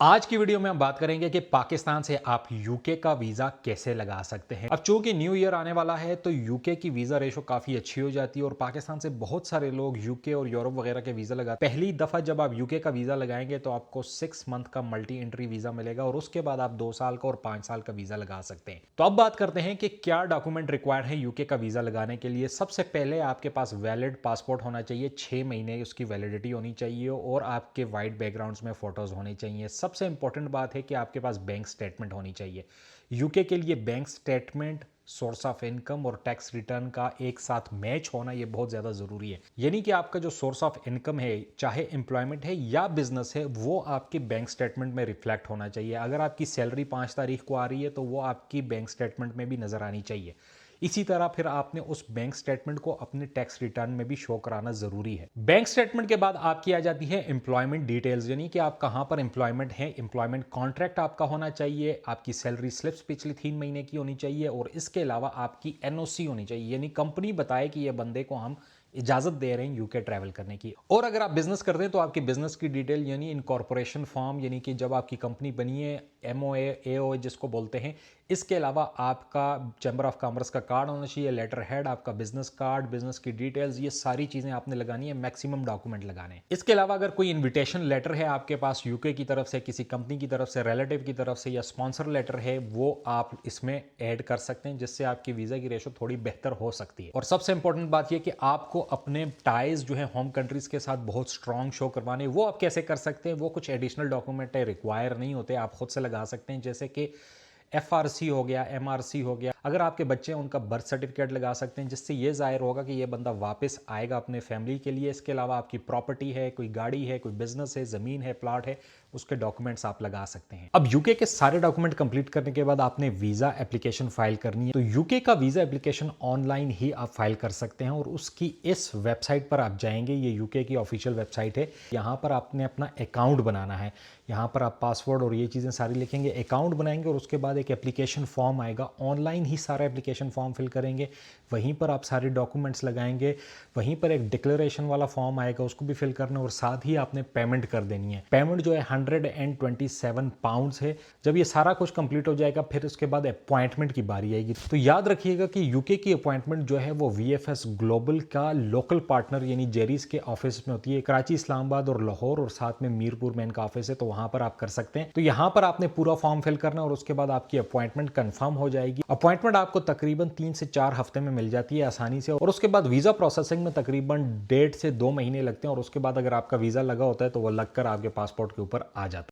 आज की वीडियो में हम बात करेंगे कि पाकिस्तान से आप यूके का वीज़ा कैसे लगा सकते हैं। अब चूंकि न्यू ईयर आने वाला है तो यूके की वीज़ा रेशो काफ़ी अच्छी हो जाती है और पाकिस्तान से बहुत सारे लोग यूके और यूरोप वगैरह के वीज़ा लगाते हैं। पहली दफ़ा जब आप यूके का वीज़ा लगाएंगे तो आपको 6 मंथ का मल्टी एंट्री वीज़ा मिलेगा और उसके बाद आप 2 साल का और 5 साल का वीज़ा लगा सकते हैं। तो अब बात करते हैं कि क्या डॉक्यूमेंट रिक्वायर्ड है यूके का वीज़ा लगाने के लिए। सबसे पहले आपके पास वैलिड पासपोर्ट होना चाहिए, 6 महीने उसकी वैलिडिटी होनी चाहिए और आपके वाइट बैकग्राउंड्स में फोटोज होने चाहिए। सबसे इंपॉर्टेंट बात है कि आपके पास बैंक स्टेटमेंट होनी चाहिए। यूके के लिए bank statement, source of income और टैक्स रिटर्न का एक साथ मैच होना ये बहुत ज़्यादा ज़रूरी है। यानी कि आपका जो सोर्स ऑफ इनकम है, चाहे एम्प्लॉयमेंट है या बिजनेस है, वो आपके बैंक स्टेटमेंट में रिफ्लेक्ट होना चाहिए। अगर आपकी सैलरी 5 तारीख को आ रही है तो वो आपकी बैंक स्टेटमेंट में भी नज़र आनी चाहिए। इसी तरह फिर आपने उस बैंक स्टेटमेंट को अपने टैक्स रिटर्न में भी शो कराना जरूरी है। बैंक स्टेटमेंट के बाद आपकी आ जाती है एम्प्लॉयमेंट डिटेल्स, यानी कि आप कहां पर एम्प्लॉयमेंट है, एम्प्लॉयमेंट कॉन्ट्रैक्ट आपका होना चाहिए, आपकी सैलरी स्लिप्स पिछले 3 महीने की होनी चाहिए और इसके अलावा आपकी एनओसी होनी चाहिए, यानी कंपनी बताए कि ये बंदे को हम इजाजत दे रहे हैं यूके ट्रैवल करने की। और अगर आप बिजनेस करते हैं तो आपकी बिजनेस की डिटेल यानी इनकॉर्पोरेशन फॉर्म, यानी कि जब आपकी कंपनी बनी है, एमओए एओए जिसको बोलते हैं। इसके अलावा आपका चैम्बर ऑफ कॉमर्स का कार्ड होना चाहिए, लेटर हेड, आपका बिजनेस कार्ड, बिजनेस की डिटेल्स, ये सारी चीजें आपने लगानी है, मैक्सिमम डॉक्यूमेंट लगाने हैं। इसके अलावा अगर कोई इन्विटेशन लेटर है आपके पास यूके की तरफ से, किसी कंपनी की तरफ से, रिलेटिव की तरफ से या स्पॉन्सर लेटर है, वो आप इसमें ऐड कर सकते हैं, जिससे आपकी वीजा की रेशो थोड़ी बेहतर हो सकती है। और सबसे इंपॉर्टेंट बात यह कि आपको अपने टाइज जो है होम कंट्रीज के साथ बहुत स्ट्रांग शो करवाने। वो आप कैसे कर सकते हैं? वो कुछ एडिशनल डॉक्यूमेंट रिक्वायर नहीं होते, आप खुद से लगा सकते हैं, जैसे कि एफआरसी हो गया, एमआरसी हो गया। अगर आपके बच्चे हैं उनका बर्थ सर्टिफिकेट लगा सकते हैं, जिससे ये जाहिर होगा कि ये बंदा वापस आएगा अपने फैमिली के लिए। इसके अलावा आपकी प्रॉपर्टी है, कोई गाड़ी है, कोई बिजनेस है, जमीन है, प्लॉट है, उसके डॉक्यूमेंट्स आप लगा सकते हैं। अब यूके के सारे डॉक्यूमेंट कंप्लीट करने के बाद आपने वीजा एप्लीकेशन फाइल करनी है। तो यूके का वीजा एप्लीकेशन ऑनलाइन ही आप फाइल कर सकते हैं और उसकी इस वेबसाइट पर आप जाएंगे, ये यूके की ऑफिशियल वेबसाइट है। यहाँ पर आपने अपना अकाउंट बनाना है। यहाँ पर आप पासवर्ड और ये चीज़ें सारी लिखेंगे, अकाउंट बनाएंगे और उसके बाद एक एप्लीकेशन फॉर्म आएगा। ऑनलाइन ही सारा एप्लीकेशन फॉर्म फिल करेंगे, वहीं पर आप सारे डॉक्यूमेंट्स लगाएंगे। वहीं पर एक डिक्लेरेशन वाला फॉर्म आएगा, उसको भी फिल करना और साथ ही आपने पेमेंट कर देनी है। पेमेंट जो है 127 पाउंड्स है। जब ये सारा कुछ कंप्लीट हो जाएगा फिर उसके बाद अपॉइंटमेंट की बारी आएगी। तो याद रखिएगा कि यूके की अपॉइंटमेंट जो है वो वीएफएस ग्लोबल का लोकल पार्टनर यानी जेरीज के ऑफिस में होती है। कराची, इस्लामाबाद और लाहौर और साथ में मीरपुर में इनका ऑफिस है, तो वहां पर आप कर सकते हैं। तो यहां पर आपने पूरा फॉर्म फिल करना और उसके बाद आपकी अपॉइंटमेंट कंफर्म हो जाएगी। अपॉइंटमेंट आपको तकरीबन 3 से 4 हफ्ते में मिल जाती है आसानी से। और उसके बाद वीजा प्रोसेसिंग में तकरीबन 1.5 से 2 महीने लगते हैं और उसके बाद अगर आपका वीजा लगा होता है तो वो लगकर आपके पासपोर्ट के ऊपर आ जाता है।